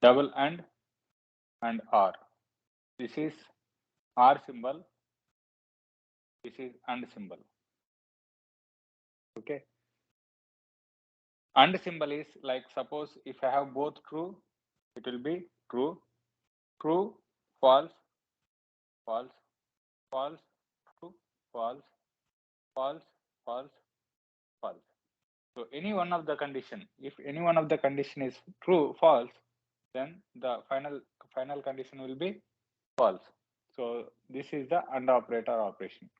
double and or. This is or symbol, this is and symbol. Okay. And symbol is like, suppose if I have both true, it will be true, true, false, false, false, true, false, false, false, false. So any one of the condition, if any one of the condition is true, false, then the final condition will be false. So this is the AND operator operation.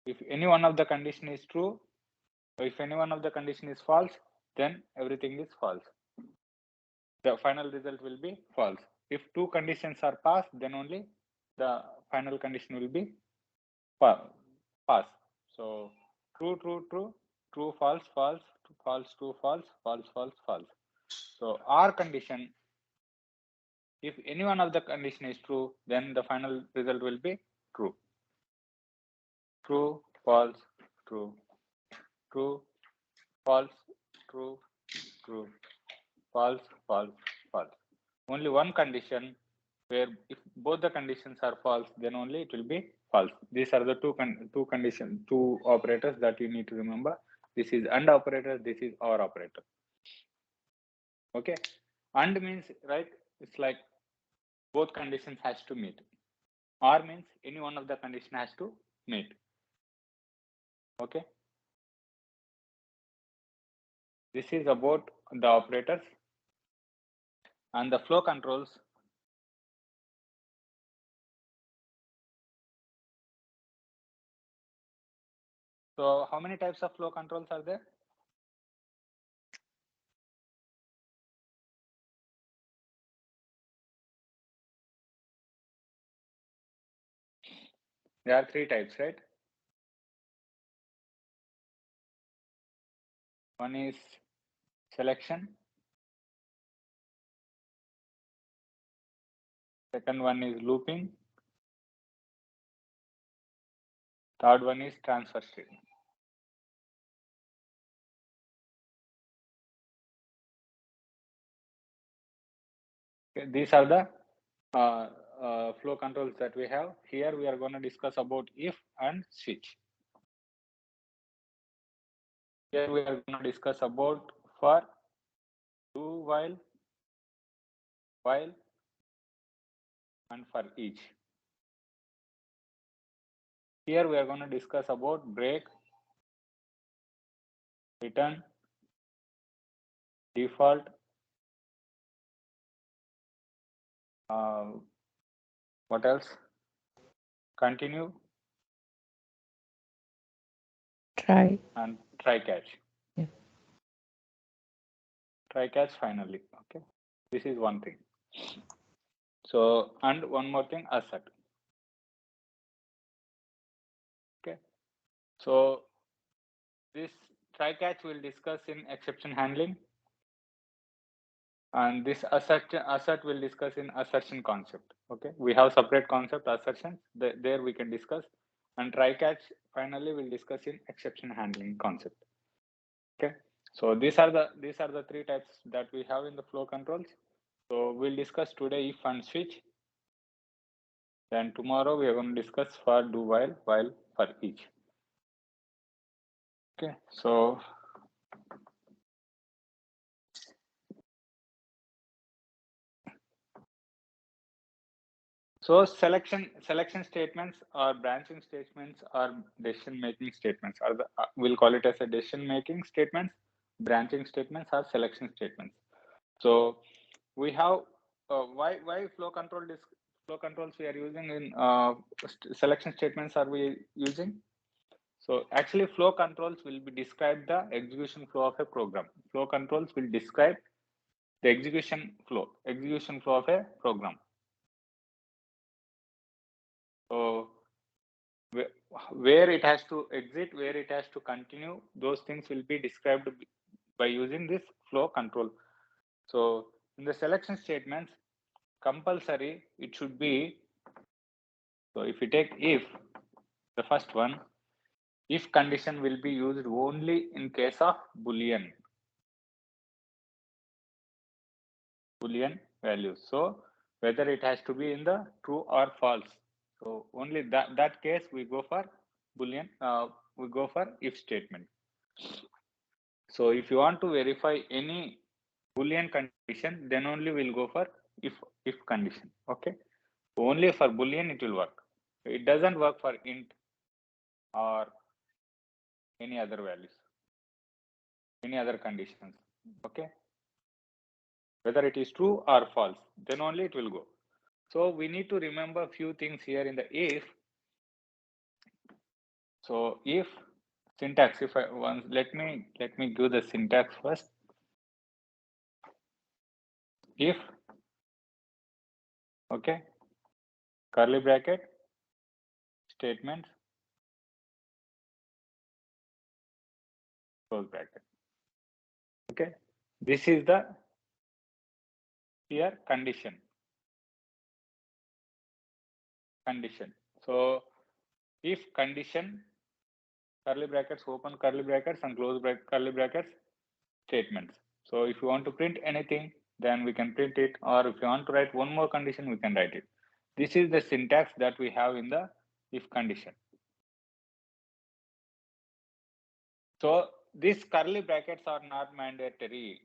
If any one of the condition is true, or if any one of the condition is false, then everything is false. The final result will be false. If two conditions are passed, then only the final condition will be pass. So true, true, true, true, false, false, false, true, false, false, false, false. So our condition, if any one of the condition is true, then the final result will be true. True, false, true, true, false, true, true, false, false, false. Only one condition where if both the conditions are false, then only it will be false. These are the two operators that you need to remember. This is AND operator, this is OR operator. Okay. AND means, right, it's like both conditions has to meet. OR means any one of the condition has to meet. Okay. This is about the operators and the flow controls. So how many types of flow controls are there? There are three types, right? One is selection. Second one is looping. Third one is transfer state. Okay, these are the flow controls that we have. Here we are going to discuss about if and switch. Here we are going to discuss about for, do, while, and for each. Here we are going to discuss about break, return, default, what else? Continue, Try. and try catch. Yeah. Try catch finally. Okay, this is one thing. So, and one more thing, assert. Okay, so this try catch we'll discuss in exception handling, and this assert will discuss in assertion concept. Okay, we have separate concept assertions, there we can discuss, and try catch finally we'll discuss in exception handling concept. Okay, so these are the three types that we have in the flow controls. So we'll discuss today if and switch. Then tomorrow we are going to discuss for, do, while, for each. Okay, so selection statements or branching statements or decision making statements are the we'll call it as a decision making statements. Branching statements are selection statements. So we have why flow controls we are using in selection statements are we using? So actually flow controls will be describe the execution flow of a program. Flow controls will describe the execution flow of a program. So where it has to exit, where it has to continue, those things will be described by using this flow control. So in the selection statements, compulsory it should be, so if you take if, the first one, if condition will be used only in case of Boolean. Boolean values. So whether it has to be in the true or false. So only that case we go for Boolean. We go for if statement. So if you want to verify any Boolean condition, then only we'll go for if condition. Okay. Only for Boolean it will work. It doesn't work for int or any other values, any other conditions. Okay. Whether it is true or false, then only it will go. So we need to remember a few things here in the if. So if syntax, if I once let me give the syntax first. If, okay, curly bracket, statements, close bracket. Okay, this is the here condition. So if condition, curly brackets, open curly brackets and close curly brackets, statements. So if you want to print anything, then we can print it, or if you want to write one more condition, we can write it. This is the syntax that we have in the if condition. So these curly brackets are not mandatory.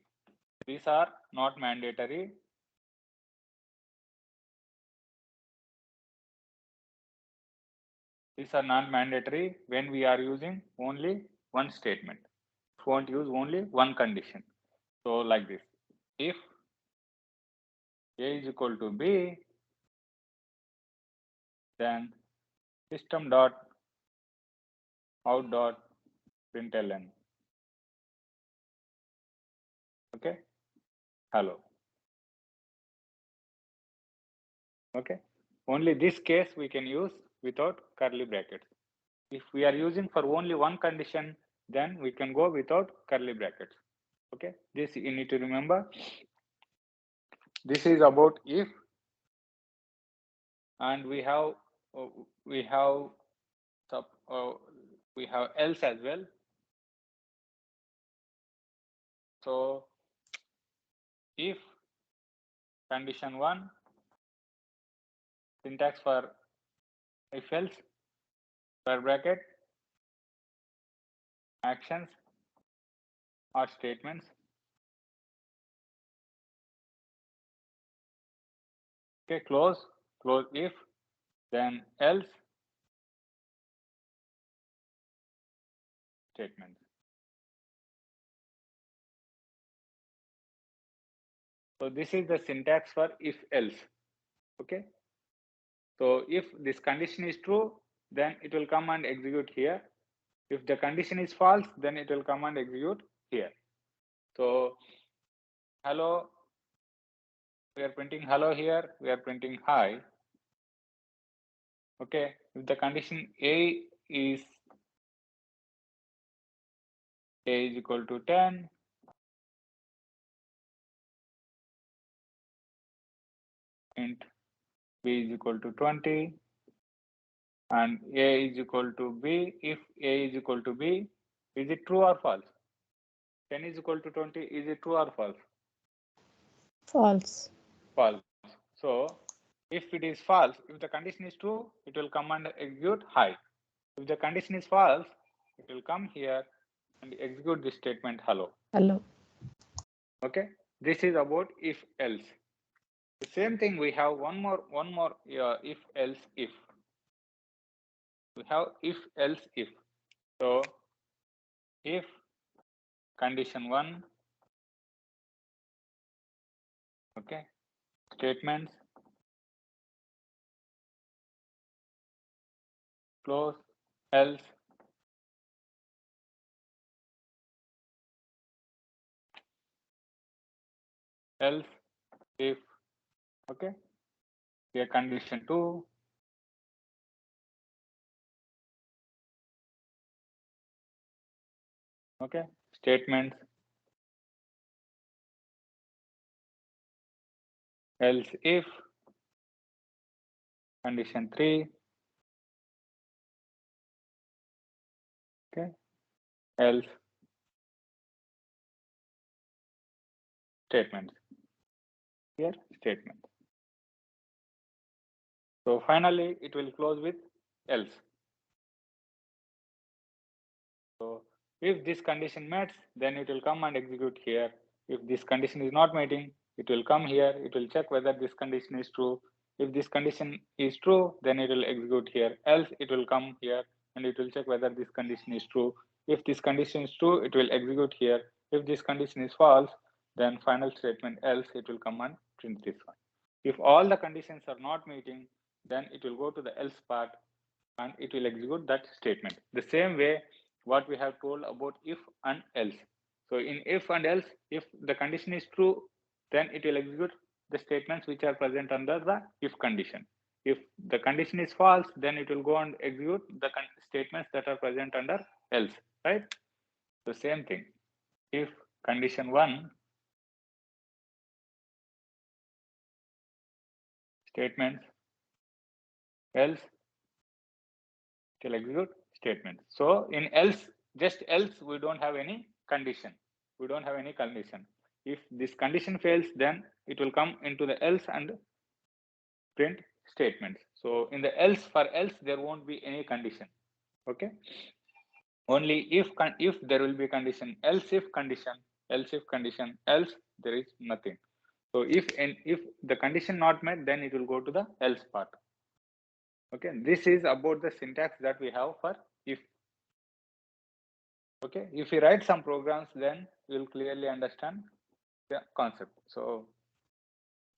These are not mandatory. These are not mandatory when we are using only one statement. We won't use only one condition. So like this, if A is equal to B, then system dot out dot println. Okay, hello. Okay, only this case we can use without curly brackets. If we are using for only one condition, then we can go without curly brackets. Okay, this you need to remember. This is about if, and we have else as well. So if condition 1, syntax for if else, square bracket, actions or statements. Okay, close if, then else, statements. So this is the syntax for if else. Okay, so if this condition is true, then it will come and execute here. If the condition is false, then it will come and execute here. So hello, we are printing hello here, we are printing hi. Okay, if the condition A is equal to 10, int B is equal to 20, and A is equal to B. If A is equal to B, is it true or false? 10 is equal to 20, is it true or false? False. False. So if it is false, if the condition is true, it will come and execute hi. If the condition is false, it will come here and execute this statement hello. Hello. Okay, this is about if else. The same thing, we have one more if else if. We have if else if. So if condition 1, okay, statements, close, else, if, okay, here condition 2, okay, statements, else if, condition 3, okay, else, statements. here statement. So finally, it will close with else. So if this condition meets, then it will come and execute here. If this condition is not meeting, it will come here. It will check whether this condition is true. If this condition is true, then it will execute here. Else, it will come here and it will check whether this condition is true. If this condition is true, it will execute here. If this condition is false, then final statement else, it will come and print this one. If all the conditions are not meeting, then it will go to the else part and it will execute that statement. The same way what we have told about if and else. So in if and else, if the condition is true, then it will execute the statements which are present under the if condition. If the condition is false, then it will go and execute the statements that are present under else, right? The same thing. If condition 1 statements, else it will execute statement. So in else, just else, we don't have any condition. We don't have any condition. If this condition fails, then it will come into the else and print statements. So in the else, for else, there won't be any condition. Okay. Only if there will be condition, else if condition, else if condition, else there is nothing. So if the condition not met, then it will go to the else part. Okay, this is about the syntax that we have for if. Okay, if we write some programs, then we will clearly understand the concept. So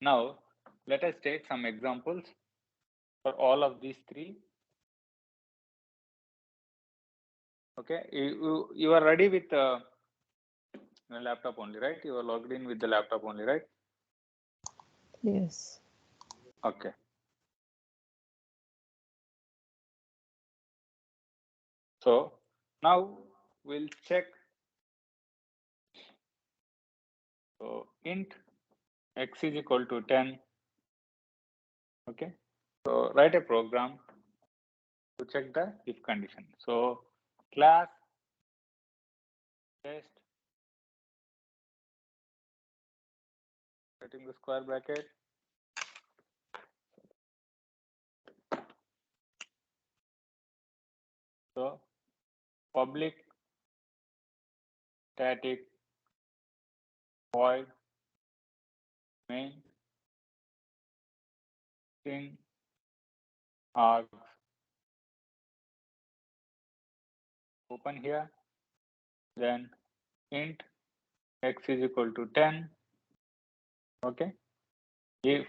now let us take some examples for all of these three. Okay, you are ready with the laptop only, right? You are logged in with the laptop only, right? Yes. Okay. So now we'll check. So int x is equal to 10. Okay. So write a program to check the if condition. So class test, setting the square bracket. So public static void main string args, open here, then int x is equal to 10. Okay, if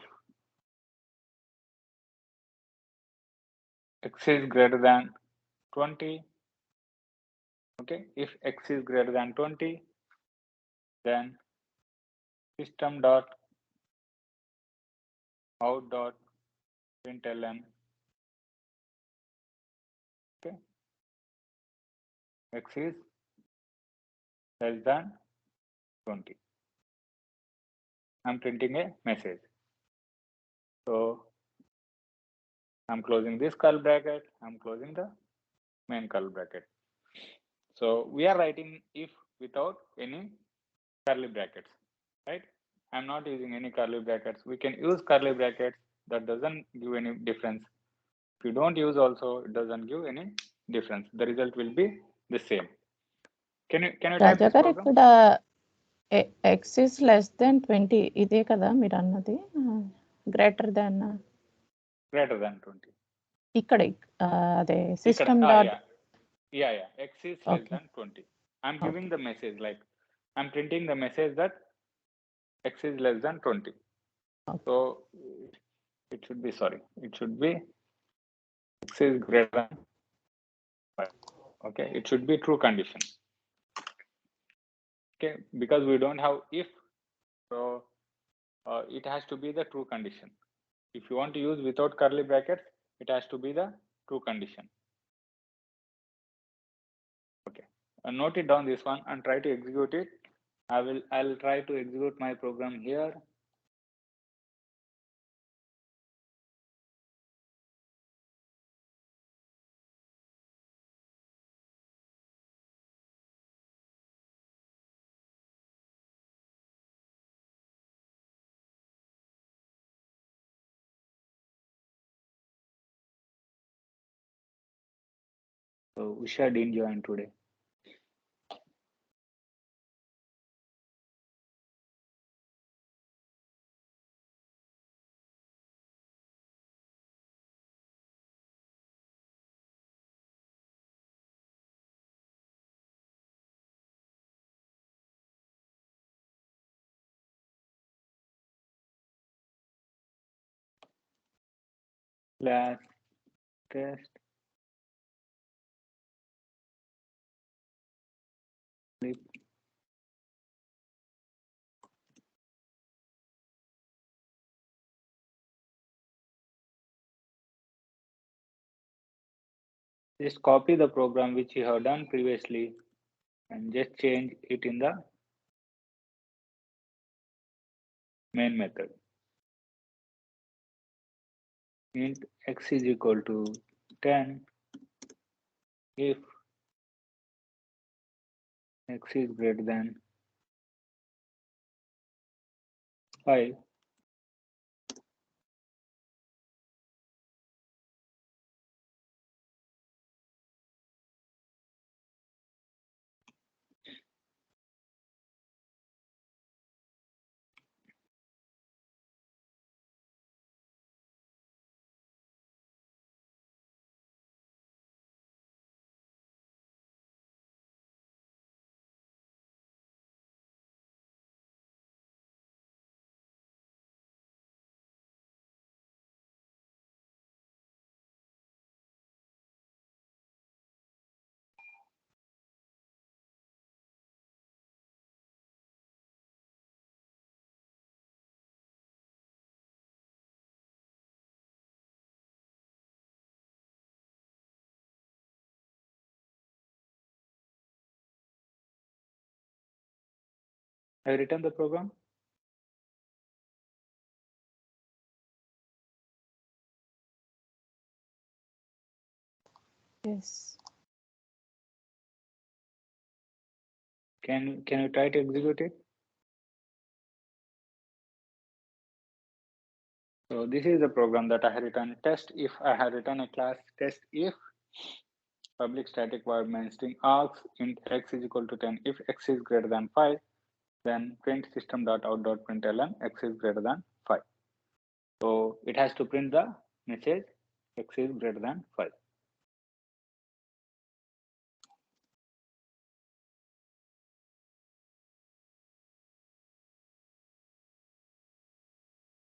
x is greater than 20. Okay, if x is greater than 20, then system dot out dot println. Okay, x is less than 20. I'm printing a message. So I'm closing this curly bracket, I'm closing the main curly bracket. So we are writing if without any curly brackets, right? I'm not using any curly brackets. We can use curly brackets, that doesn't give any difference. If you don't use also, it doesn't give any difference. The result will be the same. Can you type Raja this గారు program? ఇక్కడ X is less than 20 ఇదే కదా మీరు అన్నది greater than Greater than 20. ఇక్కడ అదే system dot Yeah, x is less Okay. than 20. I'm giving the message, like I'm printing the message that x is less than 20. Okay. So it should be, sorry, it should be x is greater than 5. Okay, it should be true condition. Okay, because we don't have if, so it has to be the true condition. If you want to use without curly brackets, it has to be the true condition. Okay, note it down this one and try to execute it. I'll try to execute my program here. So Usha didn't join today. Class test. Clip. Just copy the program which you have done previously and just change it in the main method. Int x is equal to 10 if x is greater than 5. I written the program. Yes. Can you try to execute it? So this is the program that I have written. Test if I have written a class test if public static void main string asks int x is equal to 10 if x is greater than 5, then print system.out.println x is greater than 5. So it has to print the message x is greater than 5.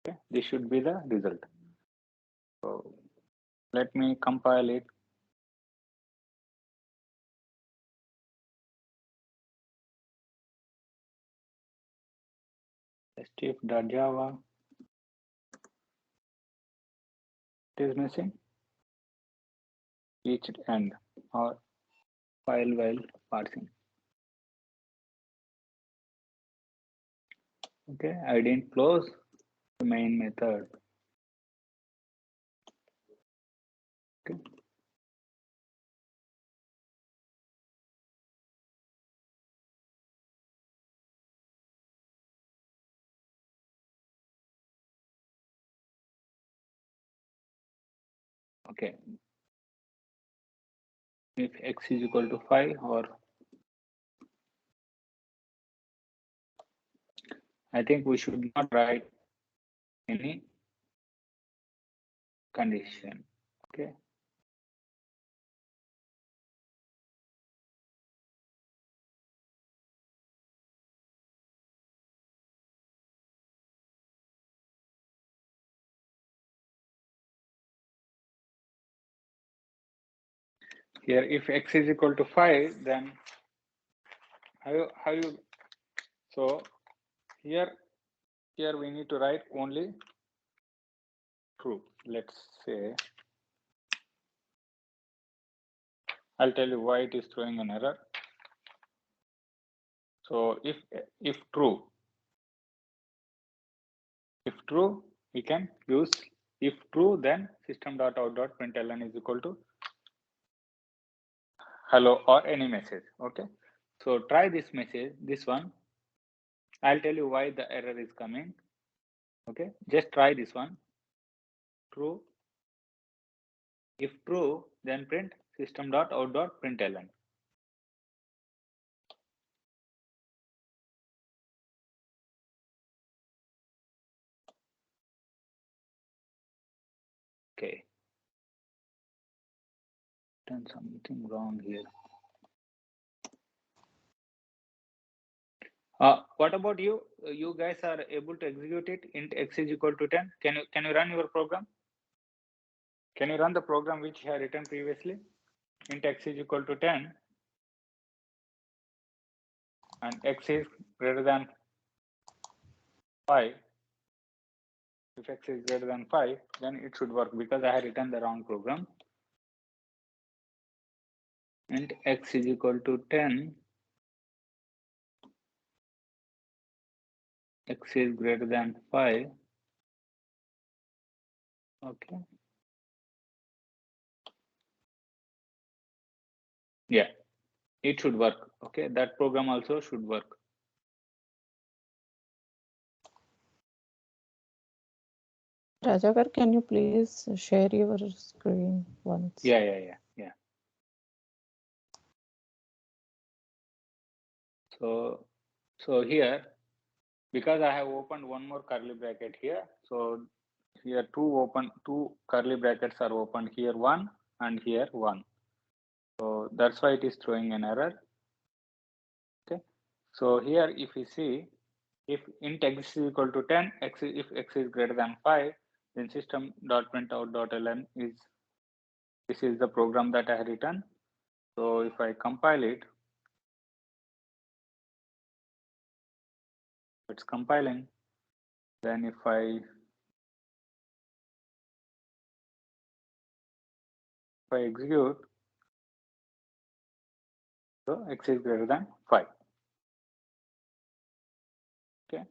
Okay, this should be the result. So let me compile it. Testif.java. It is missing each end or file while parsing. Okay, I didn't close the main method. Okay. Okay. If x is equal to 5 or I think we should not write any condition. Okay. Here, if x is equal to 5, then how you so here we need to write only true. Let's say I'll tell you why it is throwing an error. So if true, we can use if true, then system.out.println is equal to hello or any message. Okay. So try this message, this one. I'll tell you why the error is coming. Okay, just try this one. True. If true, then print system.out.println. Okay. Done something wrong here. What about you? You guys are able to execute it. Int x is equal to 10. Can you run your program? Can you run the program which you have written previously? Int x is equal to 10 and x is greater than 5. If x is greater than 5, then it should work because I have written the wrong program. Int x is equal to 10. X is greater than 5. Okay. Yeah, it should work. Okay, that program also should work. Rajagar, can you please share your screen once? Yeah. So here, because I have opened one more curly bracket here, so here two curly brackets are opened, here one and here one. So that's why it is throwing an error. Okay. So here, if you see, if int x is equal to 10, if x is greater than 5, then system.printout.ln this is the program that I have written. So if I compile it, it's compiling. Then if I execute, so x is greater than 5. Okay.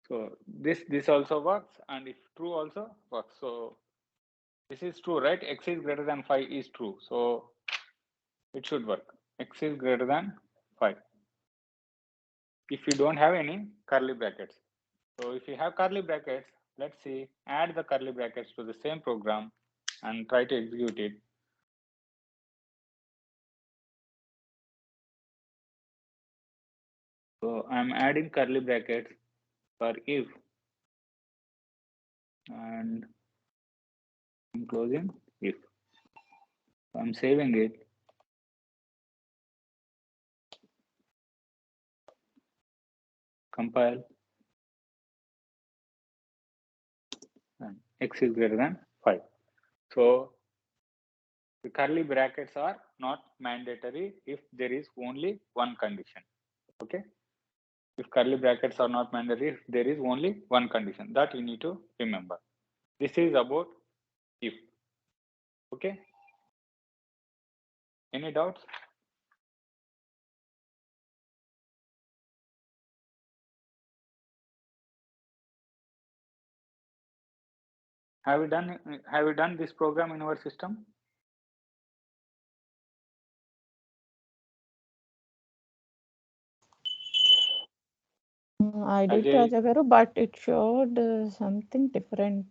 So this also works, and if true also works. So this is true, right? X is greater than 5 is true. So it should work. X is greater than 5. If you don't have any curly brackets. So if you have curly brackets, let's see, add the curly brackets to the same program and try to execute it. So I'm adding curly brackets for if, and I'm closing if. I'm saving it. Compile. And x is greater than 5. So the curly brackets are not mandatory if there is only one condition. Okay. If curly brackets are not mandatory, if there is only one condition, that you need to remember. This is about if. Okay. Any doubts? Have you done this program in your system? I did, Ajay? Rajagaru, but it showed something different.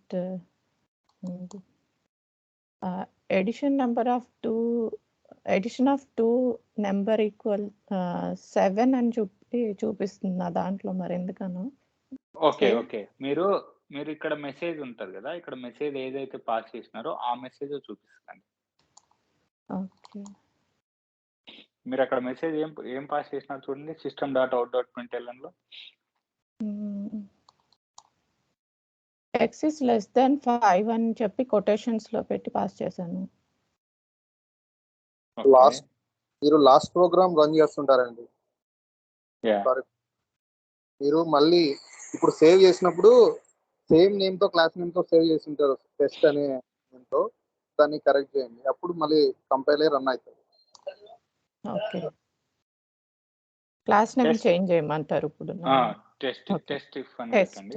Addition of two number equal 7 అని చూపిస్తుంది నా దాంట్లో, మరి ఎందుకనో. Okay okay మీరు ఇక్కడ message ఉంటుంది కదా, ఇక్కడ మెసేజ్ ఏదైతే పాస్ చేసినారో ఆ మెసేజ్ చూపిస్తుంది. ఓకే, మీరు అక్కడ మెసేజ్ ఏం పాస్ చేసినారు చూడండి, system.out.println లో x is less than 5 అని చెప్పి కొటేషన్స్ లో పెట్టి పాస్ చేశాను. మీరు లాస్ట్ ప్రోగ్రామ్ రన్ చేస్తుంటారండి. మీరు మళ్ళీ ఇప్పుడు సేవ్ చేసినప్పుడు సేమ్ నేమ్ తో క్లాస్ నేమ్ తో సేవ్ చేసి ఉంటారు, టెస్ట్ అనే నేమ్ తో. దాన్ని కరెక్ట్ చేయండి, అప్పుడు మళ్ళీ కంపైల్ అయ్యి రన్ అవుతుంది. ఓకే, క్లాస్ నేమ్ చేంజ్ చేయమంటారు ఇప్పుడు. టెస్ట్ ఇఫ్ అని పెట్టండి.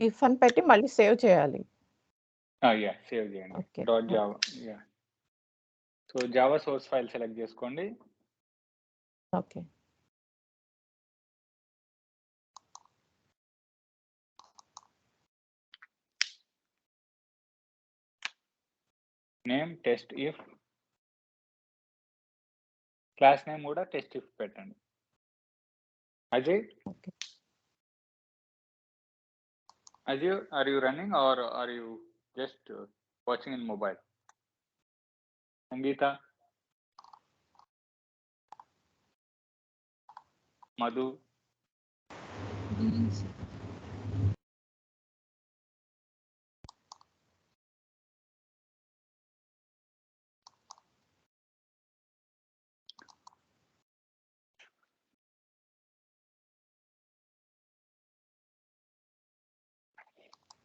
ఇఫ్ అని పెట్టి మళ్ళీ సేవ్ చేయాలి. సేవ్ చేయండి. Dot Java. So Java source file select చేసుకోండి. Okay, name test if, class name కూడా టెస్ట్ ఇఫ్ పెట్టండి. Ajay, okay. Ajay, are you running or are you just watching in mobile? Sangeeta, Madhu,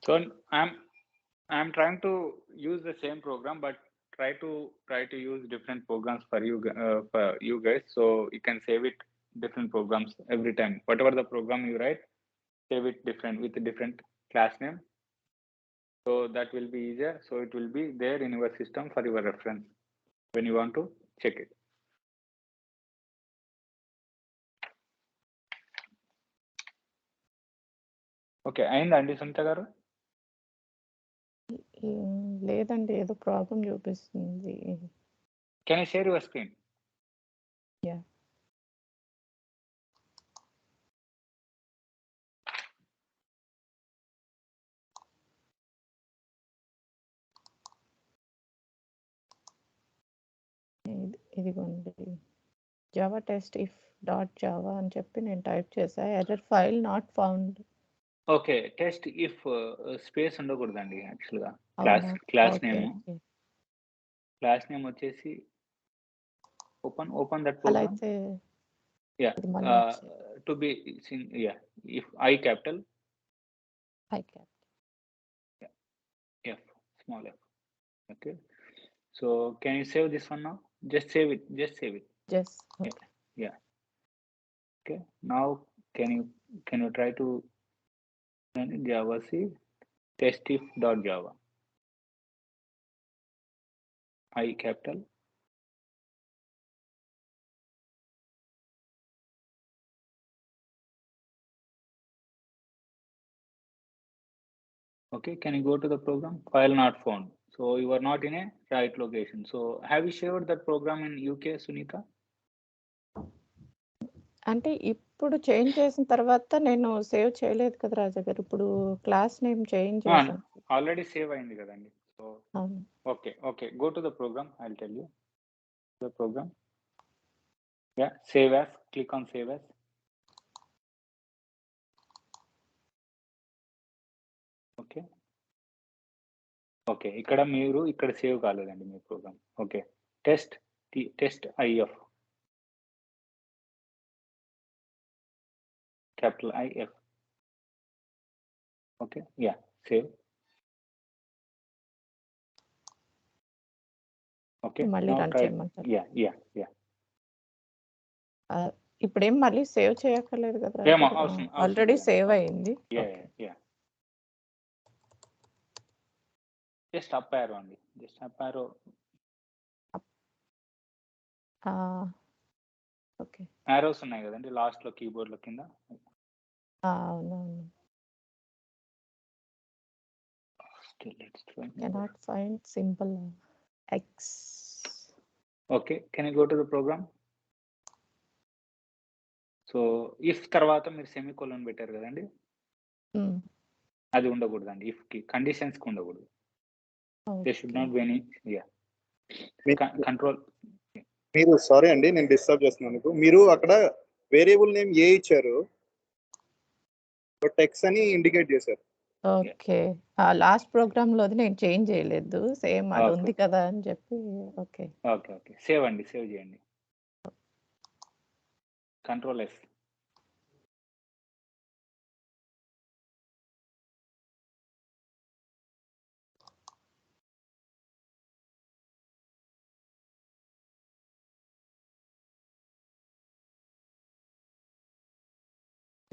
so I'm trying to use the same program, but try to use different programs for you guys, so you can save it different programs every time. Whatever the program you write, save it different with a different class name, so that will be easier. So it will be there in your system for your reference when you want to check it. Okay, అయిందండి సునీత గారు? లేదండి, ఏదో problem చూపిస్తుంది. Can you share your screen? Yeah. ఇదిగోండి, Java test if dot Java అని చెప్పి నేను type చేసా. Error file not found. Okay, test if space ఉండకూడదండి యాక్చువల్గా. అవునా? Class okay, name okay. Class name వచ్చేసి ఓపెన్ దట్ అలా ప్రోగ్రామ్. అయితే యా, ఇది మళ్ళీ వచ్చేది. To be yeah, if I capital, I cap. F small F. Okay, so can you save this one now? Just save it. Just okay. Yeah. Okay. Now can you try to run Java C testif.java. I capital. Okay, can you go to the program? File not found. So you are not in a right location. So have you shared that program in UK, Sunita? అంటే ఇప్పుడు change చేసిన తర్వాత నేను save చేయలేదు కదా రాజా గారు. ఇప్పుడు class name change చేశాను. Already save అయింది కదండి. So అవును. okay, go to the program. I'll tell you the program. Yeah, save as. Click on save as. Okay, ఇక్కడ సేవ్ కాలేదండి మీ program. Okay, test IF, capital IF. Okay, yeah, save. Okay, మళ్ళీ run చేయమంటారు. Yeah. ఇప్పుడేం మళ్ళీ save చేయక్కర్లేదు కదా. ఏమో అవసరం ఆల్రెడీ సేవ్ అయింది. యా. జస్ట్ అప్ యారో అండి, ఓకే. యారోస్ ఉన్నాయి కదండి లాస్ట్ లో కీబోర్డ్ లో కింద. అవునవును. Cannot find symbol X. Okay, can you go to the program? So if తర్వాత మీరు సెమీకోలన్ పెట్టారు కదండి, అది ఉండకూడదండి. ఇఫ్ కి కండిషన్స్ కి ఉండకూడదు. They should not be any. Yeah, control. మీరు సారీ అండి, నేను డిస్టర్బ్ చేస్తున్నాను. మీరు అక్కడ వేరియబుల్ నేమ్ ఏ ఇచ్చారు, బట్ ఎక్స్ అని ఇండికేట్ చేశారు. ఓకే, లాస్ట్ ప్రోగ్రామ్ లోది నేను చేంజ్ చేయలేదు. సేమ్ అది ఉంది కదా అని చెప్పి. ఓకే, సేవ్ అండి, సేవ్ చేయండి. Control yes.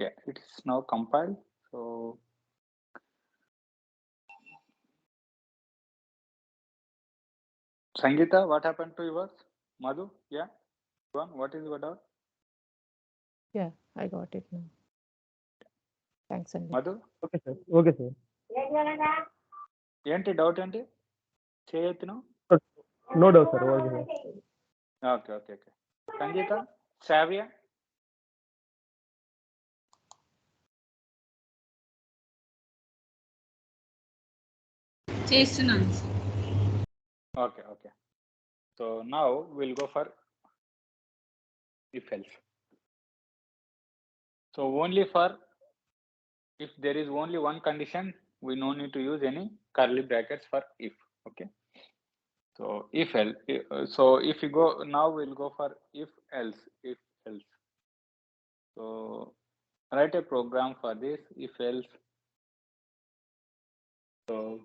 Yeah, it's now compiled. So Sangeeta, what happened to yours? Madhu, yeah, go on. What is your doubt? Yeah, I got it now. Thanks అండి. Madhu, okay sir. ఏంటి doubt ఏంటి చేయొచ్చును? No doubt, sir. Okay, sir. Okay. Sangeeta, Savia. చేస్తున్నాను. Okay. So now we'll go for if else. So only for if there is only one condition, we no need to use any curly brackets for if. Okay. So if else. So if you go now, we'll go for if else. So write a program for this if else. So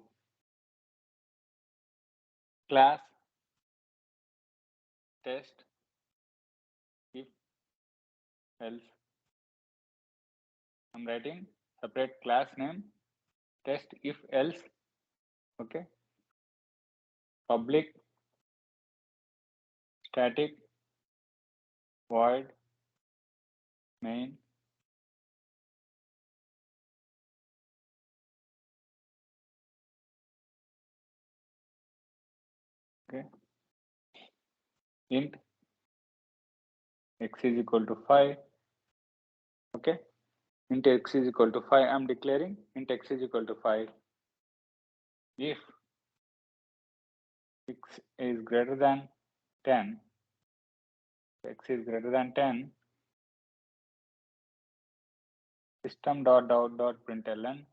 class test if else. I'm writing separate class name test if else. Okay. Public static void main okay int x is equal to 5. Okay, int x is equal to 5. I'm declaring int x is equal to 5 if x is greater than 10. X is greater than 10. System dot println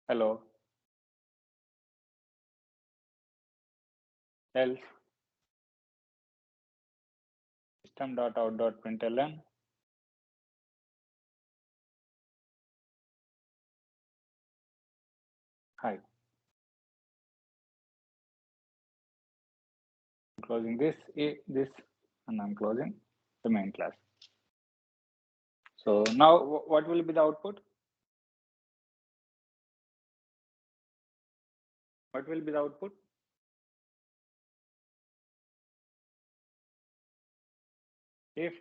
hello else system dot println hi. I'm closing this and I'm closing the main class. So now what will be the output? What will be the output? If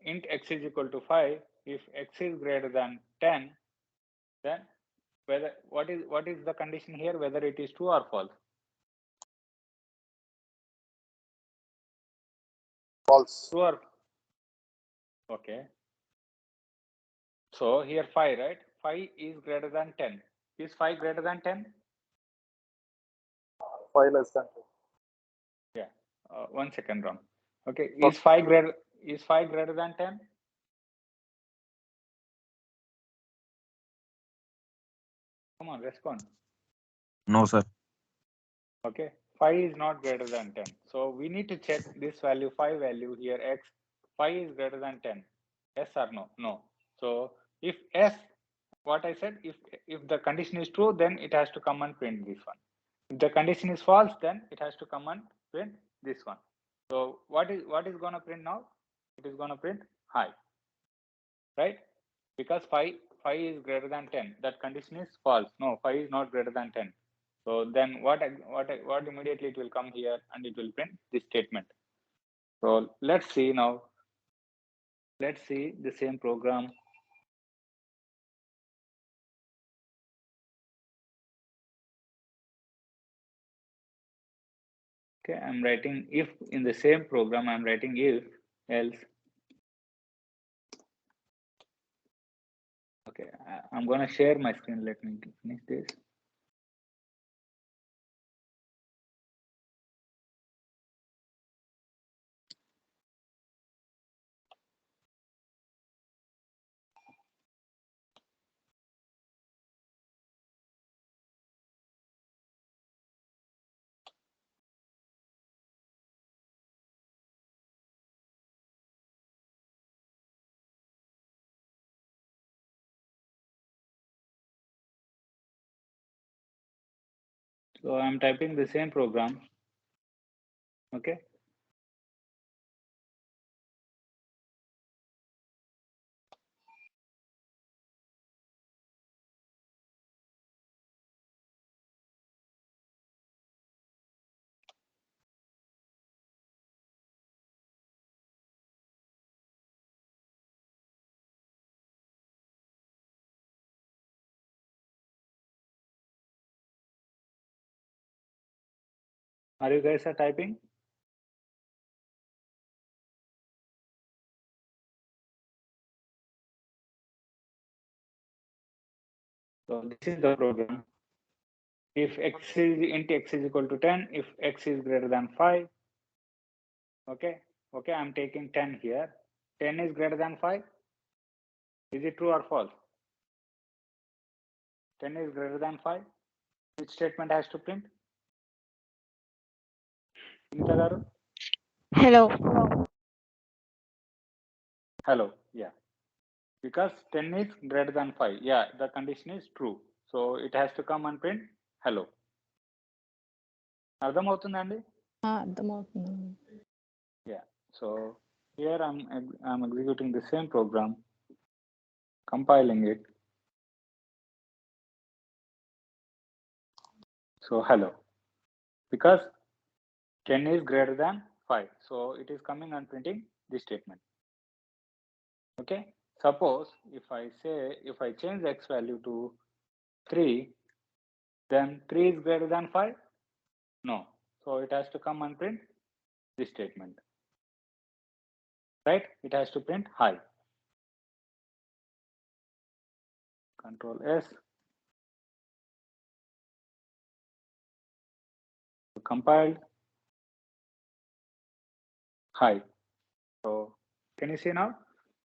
int x is equal to 5, if x is greater than 10, then what is the condition here, whether it is true or false? False. True or okay. So here 5, right? 5 is greater than 10. Is 5 greater than 10? 5 less than 2. Yeah. 1 second, Ram. Okay. Is 5 greater than 10? Come on, respond. No, sir. Okay. 5 is not greater than 10. So we need to check this value, 5 value here, x. 5 is greater than 10. Yes or no? No. So if s, what I said, if the condition is true, then it has to come and print this one. If the condition is false, then it has to come and print this one. So what is going to print now? It is going to print high, right? Because 5 is greater than 10. That condition is false. No, 5 is not greater than 10. So then what immediately it will come here and it will print this statement. So let's see now. Let's see the same program. Okay, I'm writing if in the same program. I'm writing if else. Okay, I'm going to share my screen. Let me finish this. So I'm typing the same program. Okay. Are you guys are typing? So this is the program. If x is int x is equal to 10, if x is greater than 5, okay, I'm taking 10 here. 10 is greater than 5. Is it true or false? 10 is greater than 5. Which statement has to print? Inta garu? Hello, yeah. Because 10 is greater than 5. Yeah, the condition is true. So it has to come and print hello. అర్థమవుతుందండి? అర్థమవుతుంది. Yeah. So here I'm executing the same program, compiling it. So hello. Because 10 is greater than 5. So it is coming and printing this statement. Okay. Suppose if I change the x value to 3, then 3 is greater than 5? No. So it has to come and print this statement. Right? It has to print hi. Control S. Compiled. Hi. So can you see now?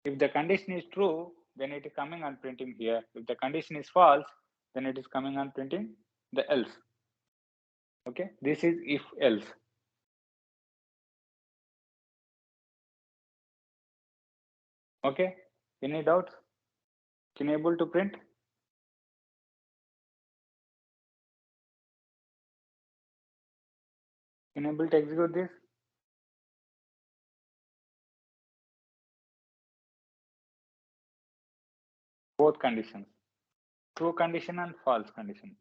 If the condition is true, then it is coming and printing here. If the condition is false, then it is coming and printing the else. Okay. This is if else. Okay. Any doubts? Can you able to print? Can you able to execute this? Both conditions. True condition and false condition.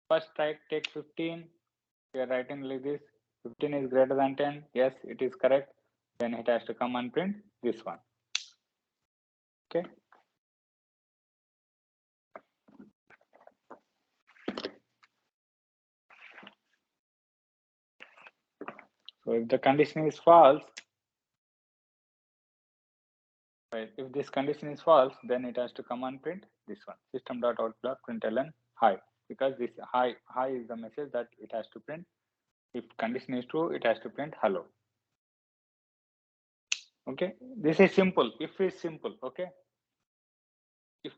First take 15. We are writing like this. 15 is greater than 10. Yes, it is correct. Then it has to come and print this one. Okay. So if the condition is false, right, if this condition is false, then it has to come and print this one. System.out.println hi, because this hi is the message that it has to print. If condition is true, it has to print hello. Okay, this is simple. If is simple. Okay. If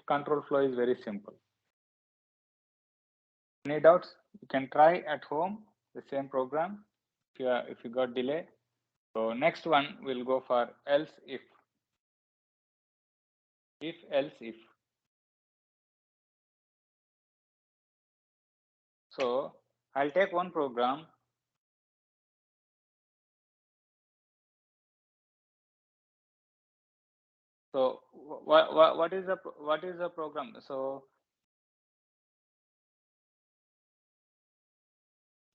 control flow is very simple. Any doubts? You can try at home the same program. If you got delay. So next one we'll go for else if. If else if. So I'll take one program. So what is the program? So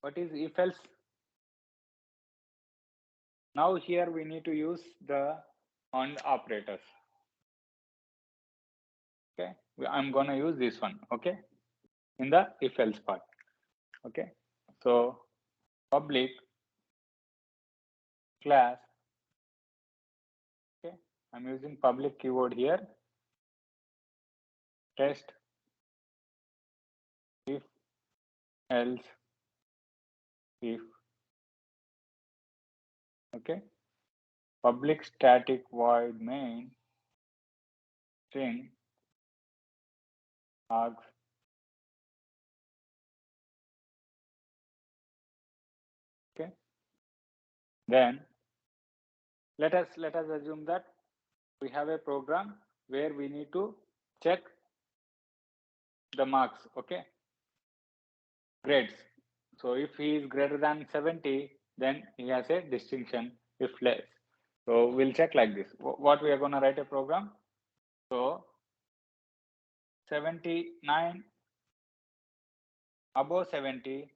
what is if else? Now here we need to use the AND operators. Okay, I'm gonna use this one. Okay, in the if else part. Okay, so public class. Okay, I'm using public keyword here. Test if else if. Okay, public static void main string args. Okay, then let us assume that we have a program where we need to check the marks. Okay, grades. So if he is greater than 70, then he has a distinction. If less, so we'll check like this. What we are going to write a program. So 79 above 70,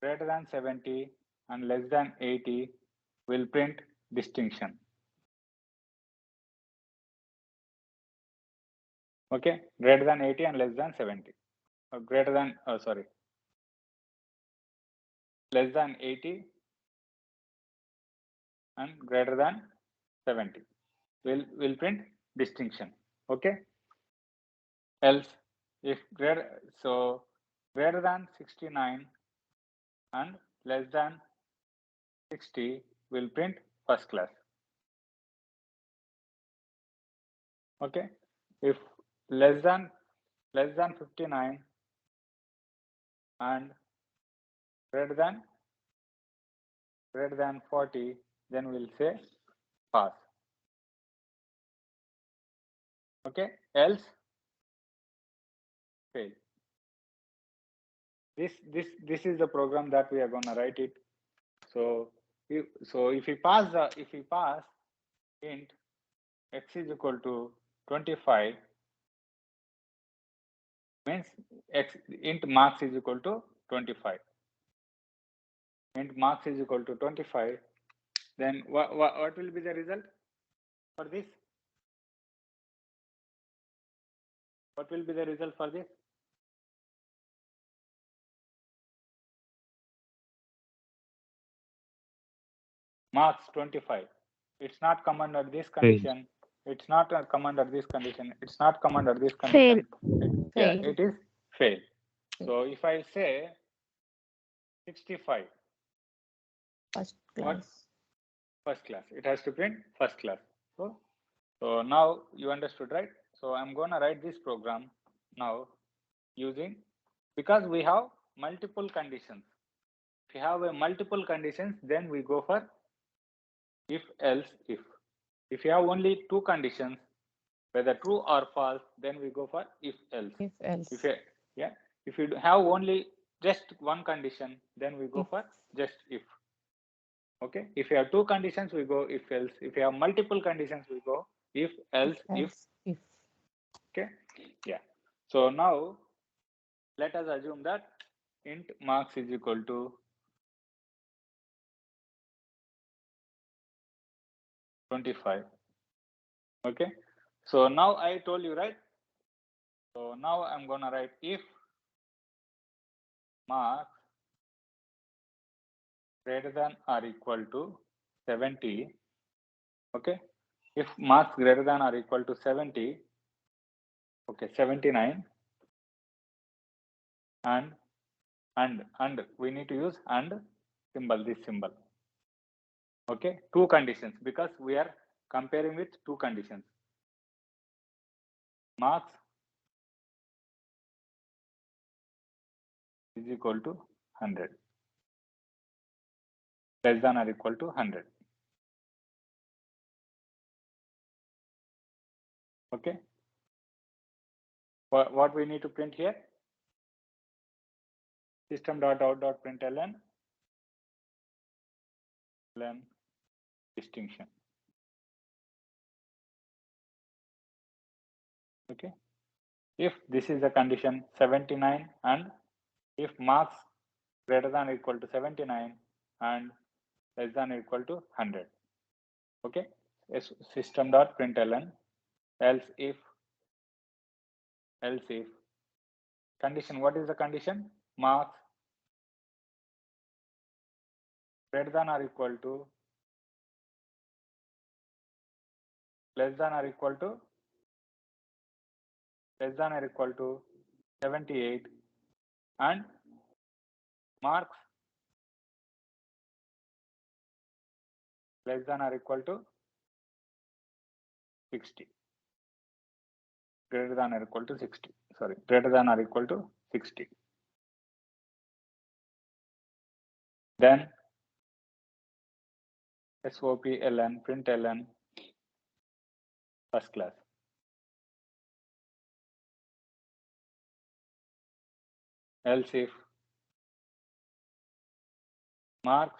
greater than 70 and less than 80 will print distinction. Okay, greater than 80 and less than 70. Or greater than sorry, less than 80 and greater than 70. We'll print distinction. Okay. Else, if greater than 69 and less than 60, we'll print first class. Okay. If less than 59 and greater than 40, then we'll say pass. Okay. Else, fail. This is the program that we are going to write it. So if we pass int x is equal to 25, means int marks is equal to 25. Int marks is equal to 25. Then what will be the result for this? What will be the result for this? Marks 25. It's not come under this condition. It's not come under this condition. It's not come under this condition. Yeah, it is fail. So if I say 65, First class. what? First class. It has to print first class. So now you understood, right? So I'm gonna write this program now using, because we have multiple conditions. If you have a multiple conditions, then we go for if else if. If you have only two conditions, whether true or false, then we go for if else. If else. If you have only just one condition, then we go for just if. Okay. If you have two conditions, we go if else. If you have multiple conditions, we go if else if. Okay. Yeah. So now let us assume that int marks is equal to 25. Okay. So now I told you, right? So now I'm gonna write if marks greater than or equal to 70. Okay. If marks greater than or equal to 70, okay, 79, and we need to use and symbol, this symbol. Okay, two conditions, because we are comparing with two conditions. Marks is equal to 100, less than or equal to 100. Okay. What we need to print here? System.out.println distinction. Okay. If this is the condition 79 and if marks greater than or equal to 79 and less than or equal to 100. Okay. System.println else if condition. What is the condition? Marks greater than or equal to less than or equal to 78 and marks less than or equal to 60. Greater than or equal to 60. Sorry, greater than or equal to 60. Then SOPLN println first class. Else if marks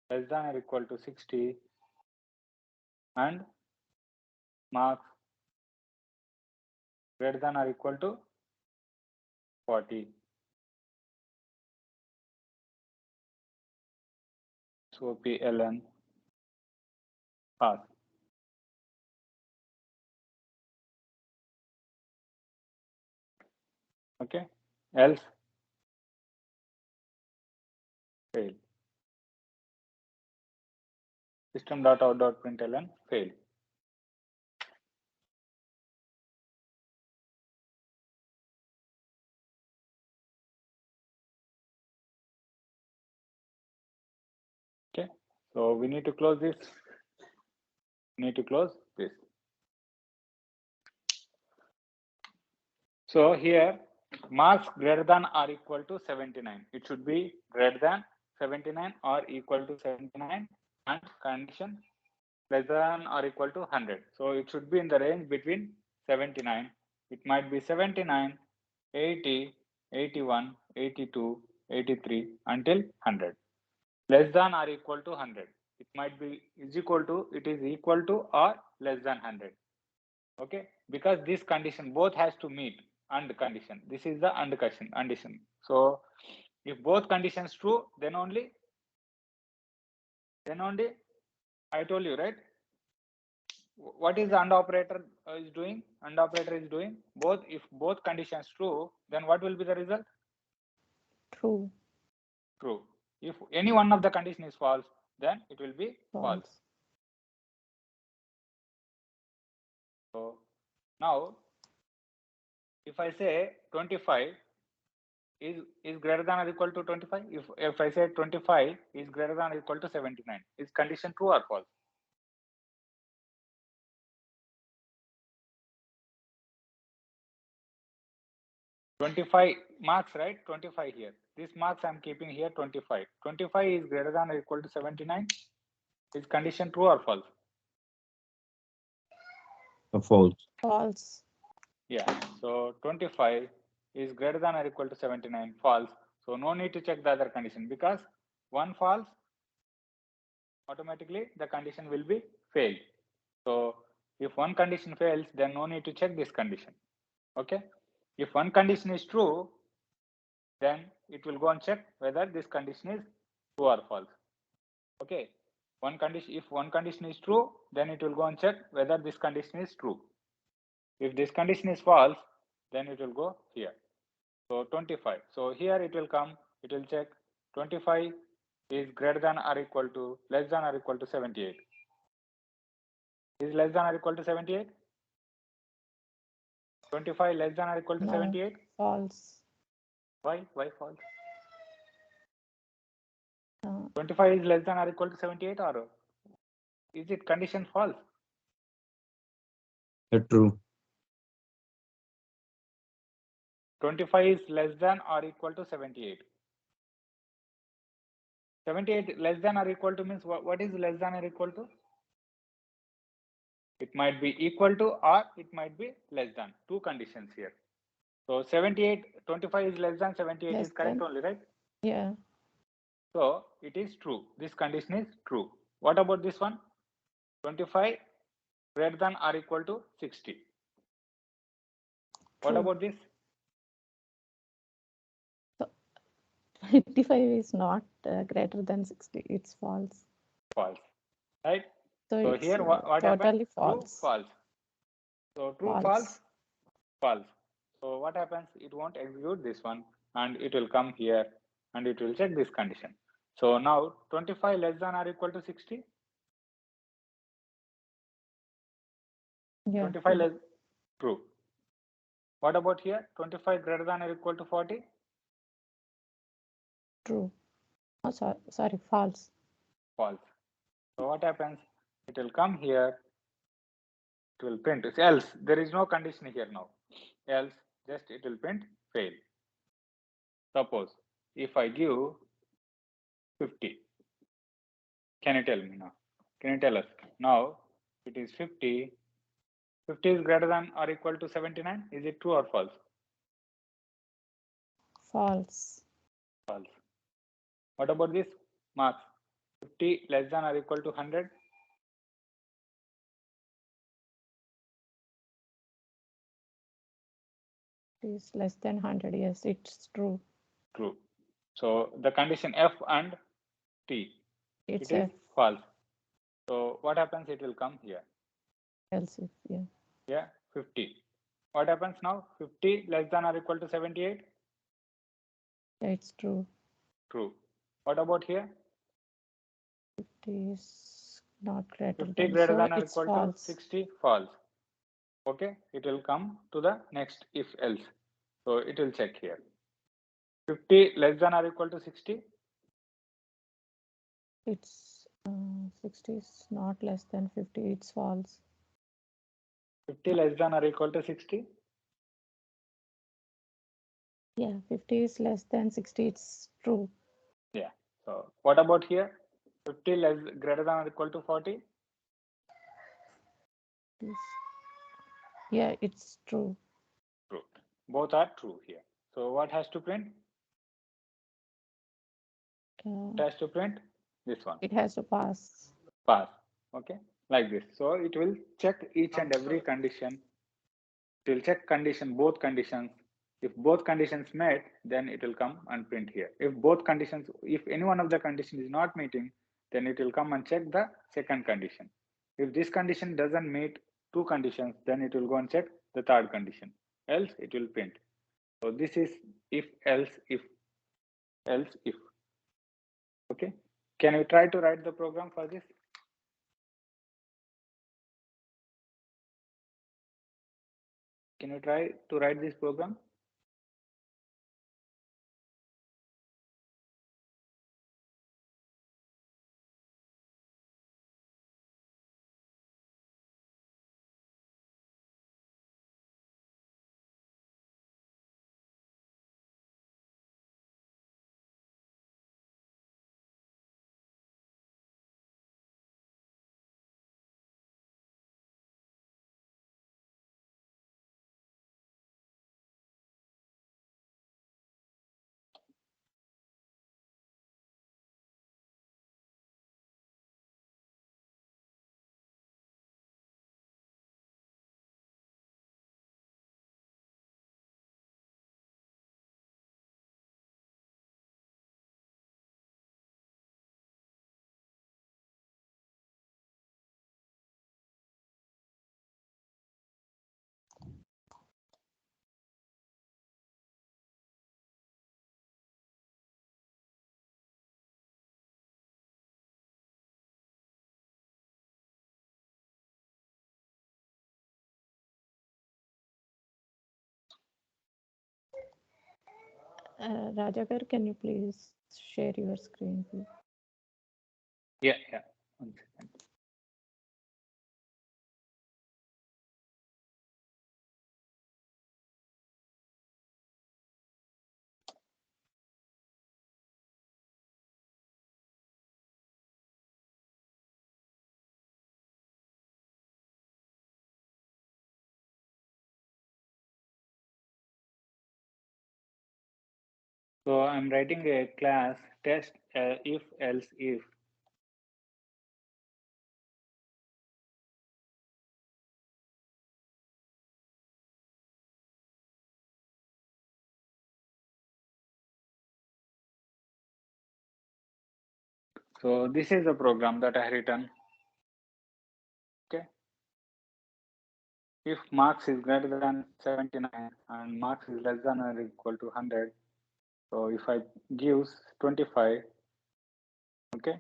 less than or equal to 60 and marks greater than or equal to 40. SOPLN pass. Okay. Else fail. System.out.println fail. Okay, so we need to close this. Need to close this. So here marks greater than or equal to 79. It should be greater than 79 or equal to 79 and condition less than or equal to 100. So it should be in the range between 79. It might be 79, 80, 81, 82, 83 until 100. Less than or equal to 100. It might be it is equal to or less than 100. Okay, because this condition both has to meet and condition. This is the and condition. So if both conditions true, then only I told you, right? What is the AND operator is doing? AND operator is doing both. If both conditions true, then what will be the result? True. True. If any one of the condition is false, then it will be false. So now, if I say 25 is greater than or equal to 25, if I say 25 is greater than or equal to 79, is condition true or false? $25 marks, right? 25 here. This marks I'm keeping here 25. 25 is greater than or equal to 79. Is condition true or false? False. False. Yeah. So 25 is greater than or equal to 79. False. So no need to check the other condition because one false, automatically the condition will be failed. So if one condition fails, then no need to check this condition. Okay. If one condition is true, then it will go and check whether this condition is true or false. Okay. If one condition is true, then it will go and check whether this condition is true. If this condition is false, then it will go here. So 25. So here it will come, it will check 25 is greater than or equal to less than or equal to 78. Is less than or equal to 78? 25 less than or equal to No. 78? False. Why false? 25 25 is less than or equal to 78, or is it condition false? True. 25 is less than or equal to 78. 78 less than or equal to means what is less than or equal to? It might be equal to or it might be less than. Two conditions here. So 25 is less than 78 less is correct than. only, right? Yeah. So it is true. This condition is true. What about this one? 25 greater than or equal to 60. What True. about this? 55 is not greater than 60. It's false. False. Right? So So it's here what totally happens? false. True, false. So true, false, false. So what happens? It won't execute this one and it will come here and it will check this condition. So now 25 less than or equal to 60. Yeah. 25 less, true. What about here? 25 greater than or equal to 40. True. Oh, sorry, false. False. So what happens? It will come here. It will print. Else there is no condition here now. Else just it will print fail. Suppose if I give 50. Can you tell me now? Can you tell us? Now it is 50. 50 is greater than or equal to 79. Is it true or false? False. False. What about this? Marks. 50 less than or equal to 100. It is less than 100. Yes, it's true. True. So the condition F and T. It's it is false. So what happens? It will come here. else if, yeah. Yeah, 50. What happens now? 50 less than or equal to 78? Yeah, it's true. True. What about here? 50 is not greater 50 than, greater so than or it's equal to false. 60, false. Okay, it will come to the next if else. So it will check here. 50 less than or equal to 60? It's 60 is not less than 50, it's false. 50 less than or equal to 60? Yeah, 50 is less than 60, it's true. Yeah. So what about here? 50 less greater than or equal to 40? Yeah, it's true. True. Both are true here. So what has to print? It has to print this one. It has to pass. Pass. Okay, like this. So it will check each and every condition. It will check both conditions. If both conditions met, then it will come and print here. If any one of the condition is not meeting, then it will come and check the second condition. If this condition doesn't meet two conditions, then it will go and check the third condition. Else it will print. So this is if, else, if, else, if. Okay. Can you try to write the program for this? Can you try to write this program? Rajakar, can you please share your screen, please? Yeah. 1 second. So I'm writing a class test if, else, if. So this is the program that I have written. Okay. If marks is greater than 79 and marks is less than or equal to 100, so if I gives 25, okay.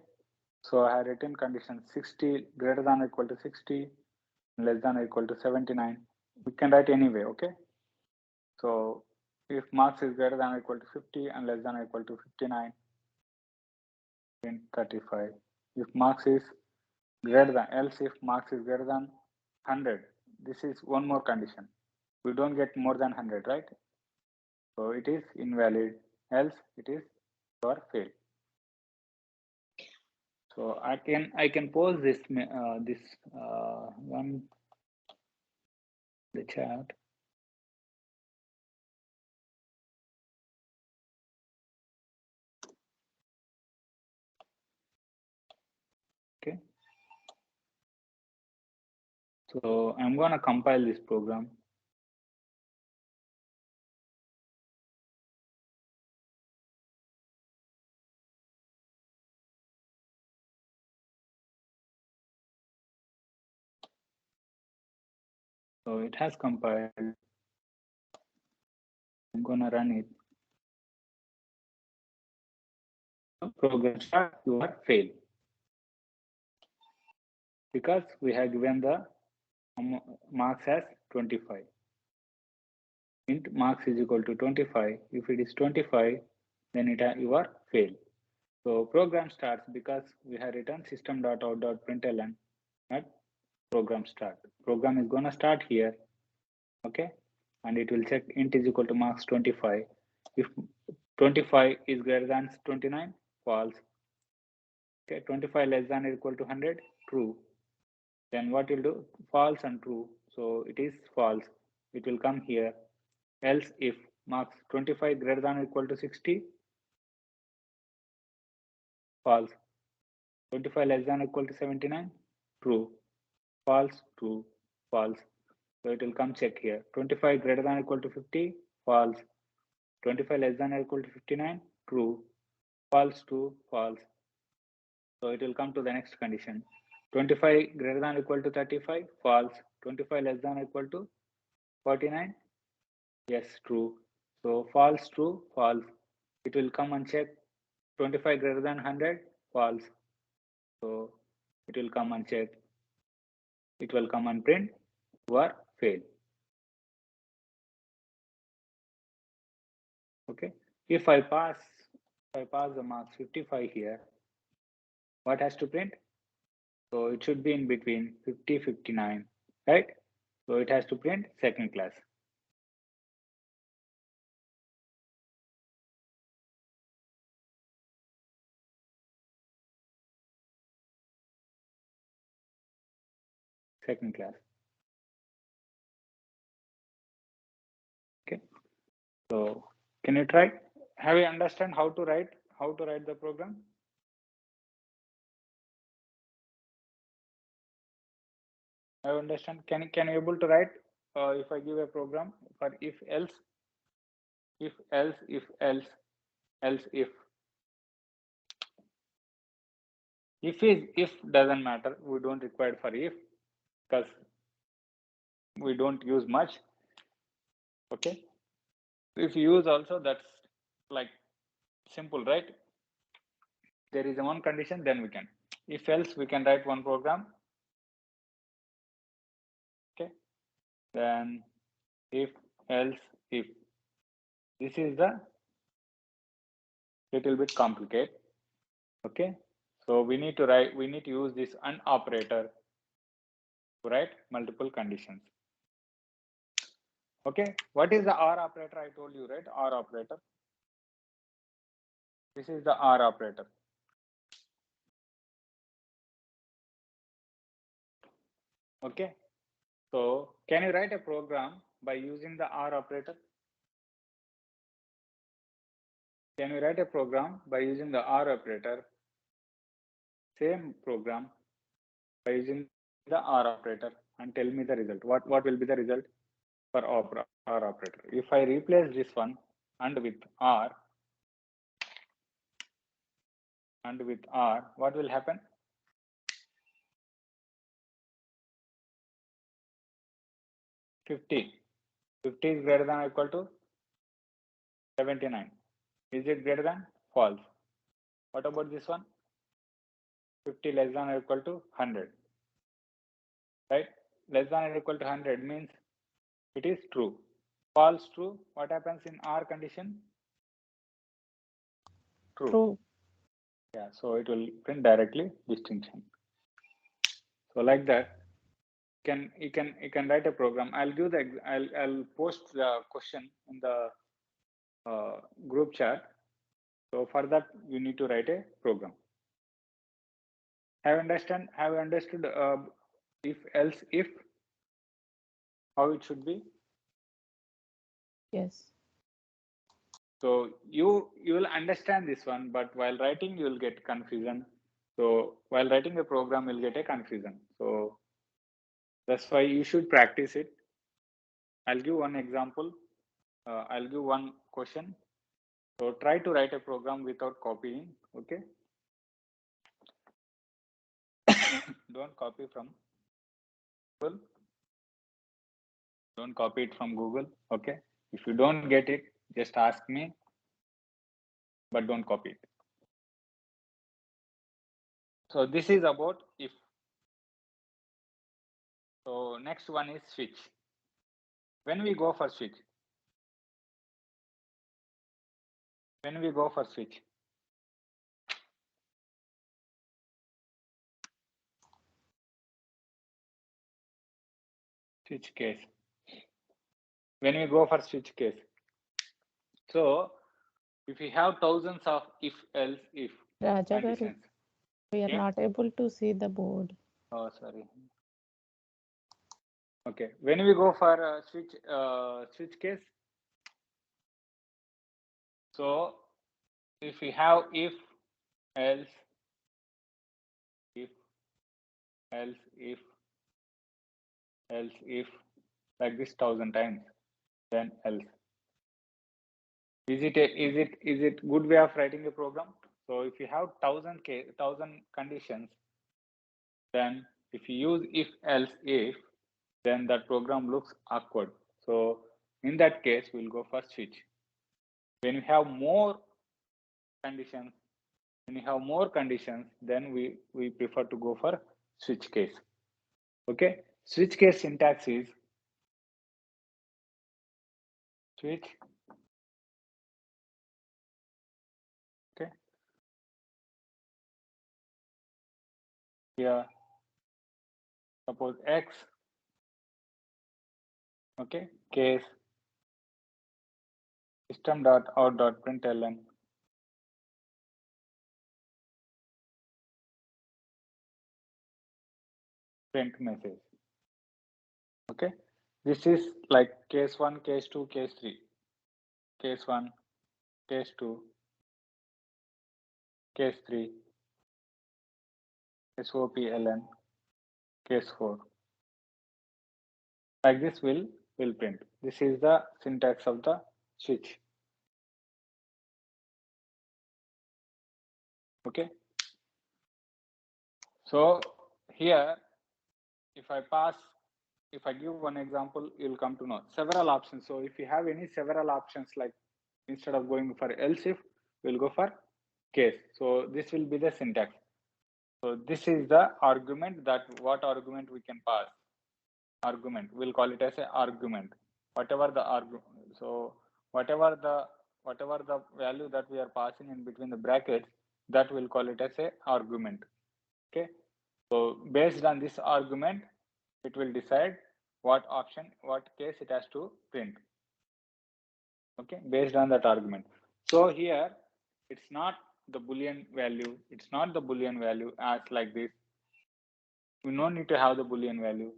So I have written condition 60 greater than or equal to 60, less than or equal to 79. We can write anyway, okay. So if marks is greater than or equal to 50 and less than or equal to 59, print 35. If marks is greater than, else if marks is greater than 100, this is one more condition. We don't get more than 100, right? So it is invalid, else it is or fail. So I can pause this one the chat. Okay. So I'm gonna compile this program. So it has compiled. I'm gonna run it. program start, you are fail. Because we have given the marks as 25. Int marks is equal to 25. If it is 25, then you are fail. So program starts because we have written system.out.println at program start. Program is gonna start here, okay, and it will check int is equal to marks 25. If 25 is greater than 29, false. Okay, 25 less than or equal to 100, true. Then what will do? False and true. So it is false. It will come here. Else if marks 25 greater than or equal to 60, false. 25 less than or equal to 79, true. False, true, false. So it will come check here. 25 greater than or equal to 50, false. 25 less than or equal to 59, true. False, true, false. So it will come to the next condition. 25 greater than or equal to 35, false. 25 less than or equal to 49, yes, true. So false, true, false. It will come and check 25 greater than 100, false. So it will come and check. It will come and print, you are fail. Okay. If I pass the marks 55 here, what has to print? So it should be in between 50, 59, right? So it has to print second class. Second class. Okay. So can you try? Have you understand how to write the program? I understand. Can you able to write if I give a program for if else if doesn't matter, we don't require for if because we don't use much. Okay, if you use also, that's like simple, right? There is a one condition, then we can. If else, we can write one program. Okay, then if else if this is the little bit complicated. Okay, so we need to use this an operator to write multiple conditions. Okay, what is the OR operator? I told you, right? OR operator. This is the OR operator. Okay, so can you write a program by using the OR operator? Can you write a program by using the OR operator? Same program by using the OR operator and tell me the result. What will be the result for OR operator? If I replace this one and with OR, what will happen? 50 is greater than or equal to 79. Is it greater than? False. What about this one? 50 less than or equal to 100. Right? Less than or equal to 100 means it is true. False, true. What happens in our condition? True. Yeah, so it will print directly distinction. So like that, you can write a program. I'll post the question in the group chat. So for that, you need to write a program. Have you understood if else if how it should be? Yes. So you will understand this one, but while writing you will get confusion. So while writing the program you'll get a confusion. So that's why you should practice it. I'll give one example. I'll give one question. So try to write a program without copying. Okay. Don't copy from Google. Don't copy it from Google. Okay. If you don't get it, just ask me, but don't copy it. So this is about if. So next one is switch. When we go for switch, switch case. When we go for switch case, so if we have thousands of if, else, if Raja garu, conditions. we are Yeah? not able to see the board. Oh, sorry. Okay. When we go for switch case, so if we have if, else, if, else, if, else, if, like this 1,000 times, then else. Is it good way of writing a program? So if you have 1,000 conditions, then if you use if, else, if, then that program looks awkward. So in that case, we'll go for switch. When you have more conditions, then we prefer to go for switch case. Okay, switch case syntax is switch. Okay, here suppose X. Okay, case system.out.println print message. Okay, this is like case 1, case 2, case 3. Case 1, case 2, case 3, SOPLN, case 4. Like this will print. This is the syntax of the switch. Okay. So here, if I give one example, you'll come to know several options. So if you have any several options, like instead of going for else if, we'll go for case. So this will be the syntax. So this is the argument, that what argument we can pass. Argument, we'll call it as a argument. Whatever the argument, so whatever the value that we are passing in between the brackets, that we'll call it as a argument. Okay. So based on this argument, it will decide what case it has to print. Okay, based on that argument. So here, it's not the Boolean value. It's not the Boolean value as like this. We don't need to have the Boolean value.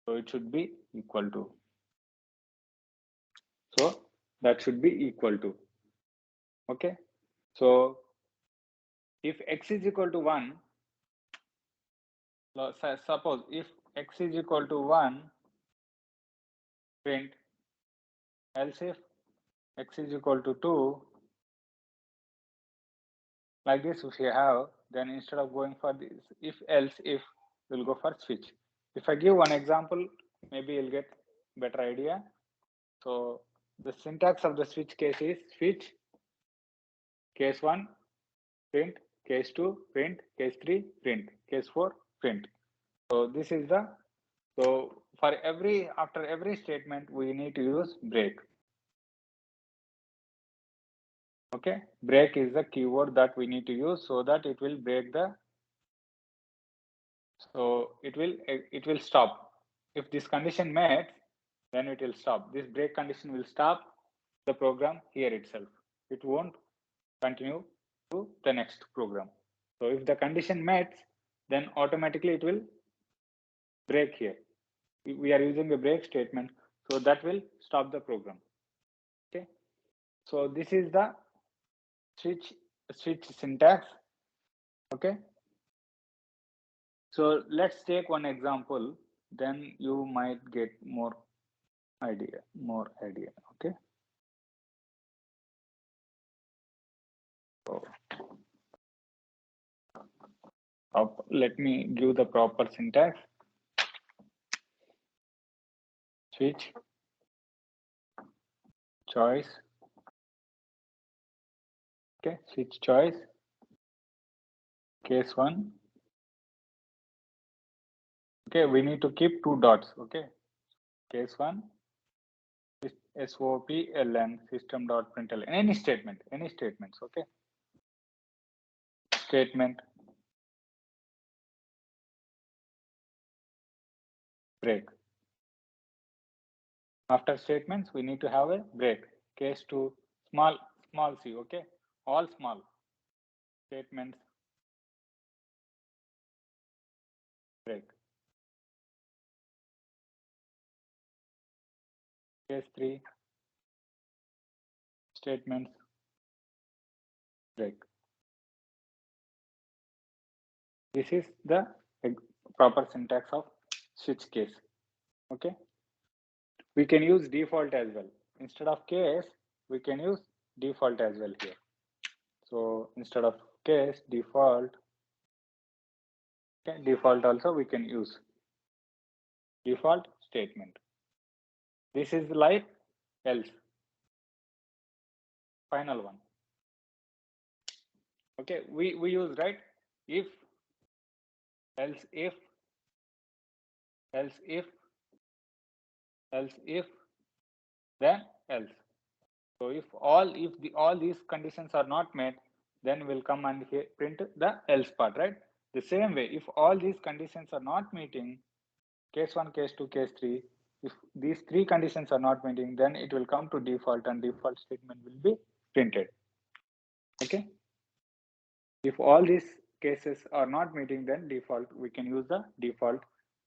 So it should be equal to. So that should be equal to. Okay. So if X is equal to 1, suppose if X is equal to 1, print, else if X is equal to 2, like this if you have, then instead of going for this if, else, if, we'll go for switch. If I give one example, maybe you'll get better idea. So the syntax of the switch case is switch, case 1, print, case 2, print, case 3, print, case 4, print. So this is the, so for after every statement, we need to use break. Okay, break is the keyword that we need to use so that it will break the, so it will stop. If this condition met, then it will stop. This break condition will stop the program here itself. It won't continue to the next program. So if the condition met, then automatically it will break here. We are using a break statement, so that will stop the program. Okay, so this is the switch syntax. Okay, so let's take one example, then you might get more idea. Okay, so let me give the proper syntax. Switch, choice. Okay, switch choice, case 1, Okay, we need to keep 2 dots. Okay, case 1, SOPLN system.println, any statements. Okay, statement, break. After statements, we need to have a break. Case 2, small c. Okay, all small statements, break. Case 3, statements, break. This is the proper syntax of switch case. Okay, we can use default as well. Instead of case, we can use default as well here. So instead of case, default. Okay, default also we can use default statement. This is like else, final one. Okay, we use, right, if, else if, else if, else if, then else. So if all these conditions are not met, then we'll come and here print the else part, right? The same way, if all these conditions are not meeting, case 1, case 2, case 3, if these 3 conditions are not meeting, then it will come to default and default statement will be printed. Okay, if all these cases are not meeting, then default, we can use the default.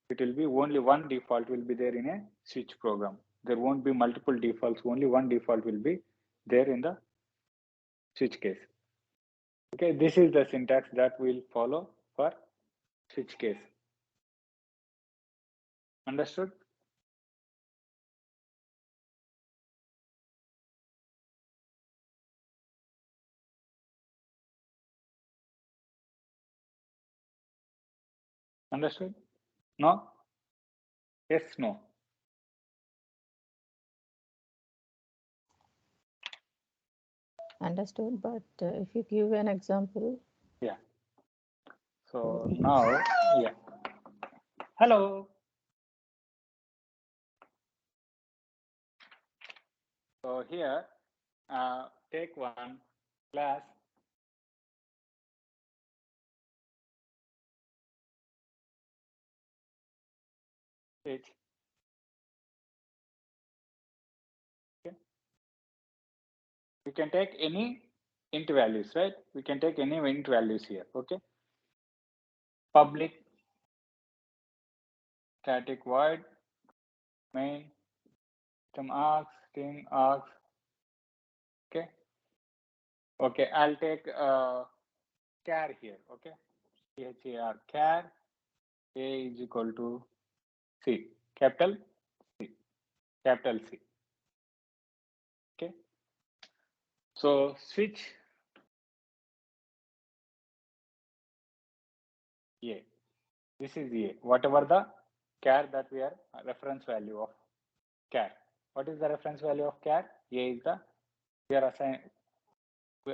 It will be only one default will be there in a switch program. There won't be multiple defaults, only one default will be there in the switch case. Okay, this is the syntax that we'll follow for switch case. Understood? Understood? No? Yes, no? Understood, but if you give an example. Yeah. So now, yeah. Hello. So here, take one class switch. Okay. We can take any int values, right? We can take any int values here. Okay. Public static void main system args string args. Okay. Okay. I'll take char here. Okay. char char a is equal to c, capital C, capital C. Okay. So switch a. This is a. Whatever the char that we are reference value of char. What is the reference value of char? A is the, we are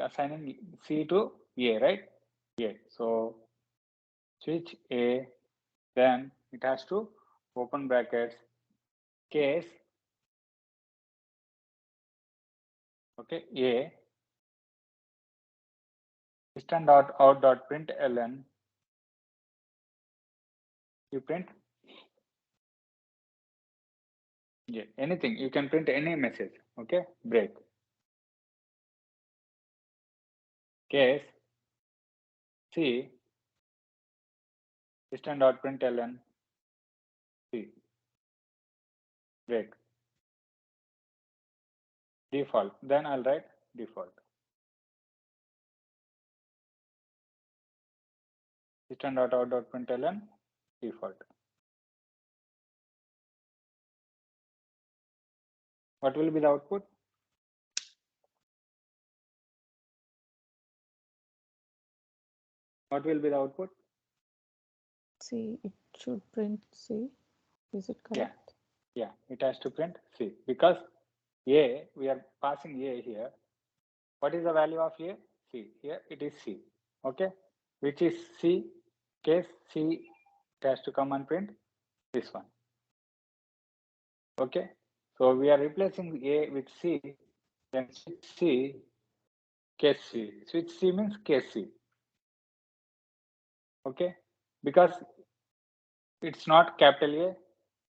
assigning C to A, right? A. So switch A, then it has to open brackets case, okay, A system.out.println. You print anything, you can print any message. Okay, break case C system.println C, break default. Then I'll write default system.out.println default. What will be the output? What will be the output? C, it should print C. Is it correct? Yeah, it has to print C because A, we are passing A here. What is the value of A? C. Here it is C. Okay, which is C? Case C, it has to come and print this one. Okay, so we are replacing A with C, then switch C, case C. Switch C means case C. Okay, because it's not capital A,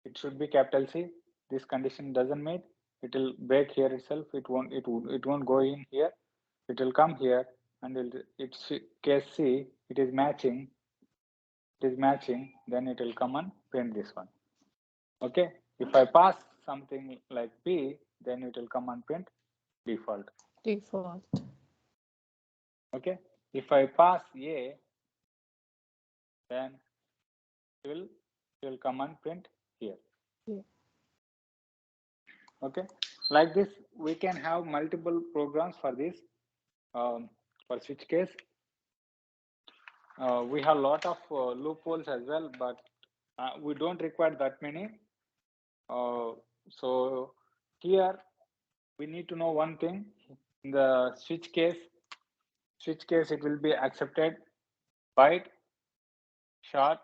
it should be capital C. This condition doesn't meet, it will break here itself. It won't go in here. It will come here, and it's case C. It is matching. Then it will come and print this one. Okay, if I pass something like B, then it will come and print default. Okay, if I pass A, then it will come and print here. Yeah. Okay, like this we can have multiple programs for this. For switch case, we have a lot of loopholes as well, but we don't require that many. So here we need to know one thing. In the switch case, it will be accepted byte, short,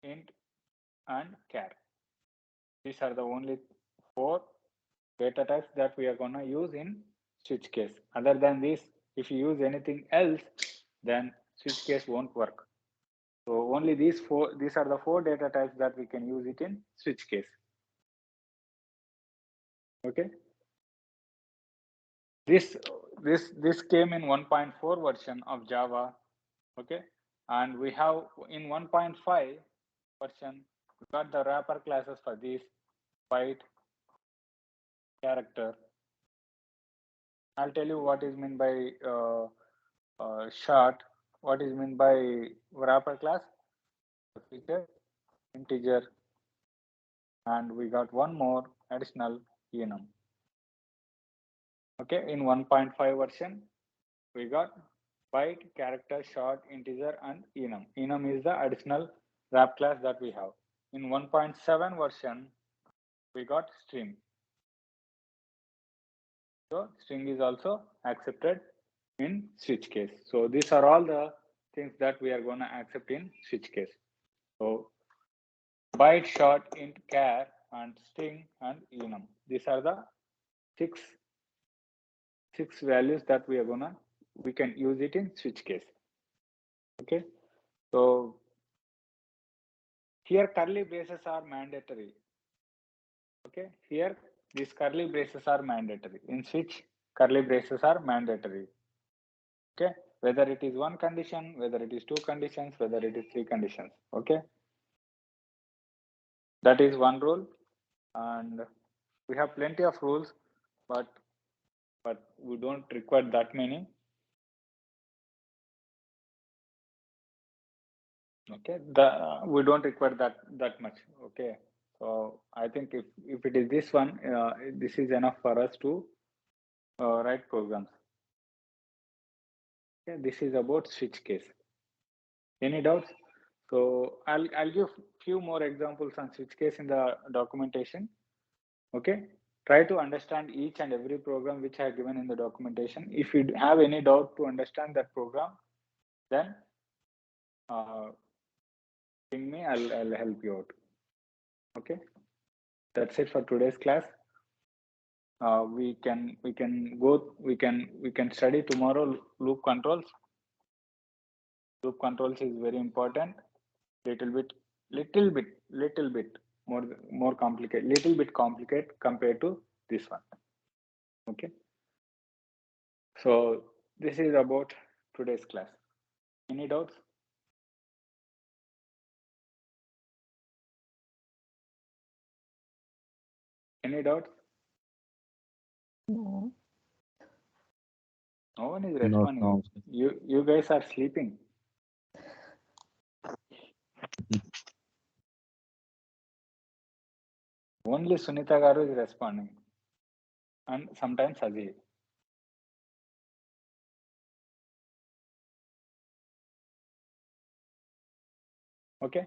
int, and char. These are the only 4 data types that we are going to use in switch case. Other than this, if you use anything else, then switch case won't work. So only these are the 4 data types that we can use it in switch case. Okay. This came in 1.4 version of Java. Okay, and we have in 1.5 version we got the wrapper classes for this: byte, character. I'll tell you what is meant by short, what is meant by wrapper class, feature, integer, and we got one more additional enum. Okay, in 1.5 version we got byte, character, short, integer, and enum. Enum is the additional wrap class that we have. In 1.7 version we got string. So string is also accepted in switch case. So these are all the things that we are going to accept in switch case. So byte, short, int, char, and string and enum. These are the six values that we can use it in switch case. Okay. So here curly braces are mandatory. Okay. Here these curly braces are mandatory. In switch, curly braces are mandatory. Okay, whether it is one condition, whether it is 2 conditions, whether it is 3 conditions. Okay, that is one rule, and we have plenty of rules, but we don't require that many. Okay, we don't require that much. Okay, so I think if it is this one, this is enough for us to write programs. Okay, this is about switch case. Any doubts? So I'll give few more examples on switch case in the documentation. Okay, try to understand each and every program which I have given in the documentation. If you have any doubt to understand that program, then ping me. I'll help you out. Okay, that's it for today's class. We can study tomorrow loop controls. Loop controls is very important. Little bit more complicated. Little bit complicated compared to this one. Okay. So this is about today's class. Any doubts? Any doubts? No. No one is responding. No. You guys are sleeping. Only Sunita Garu is responding, and sometimes Ajay. Okay.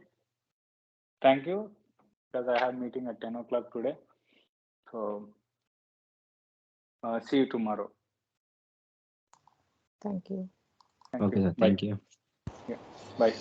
Thank you, because I have meeting at 10 o'clock today. So see you tomorrow. Thank you. Thank Okay, you. sir. Thank you. Yeah. Bye.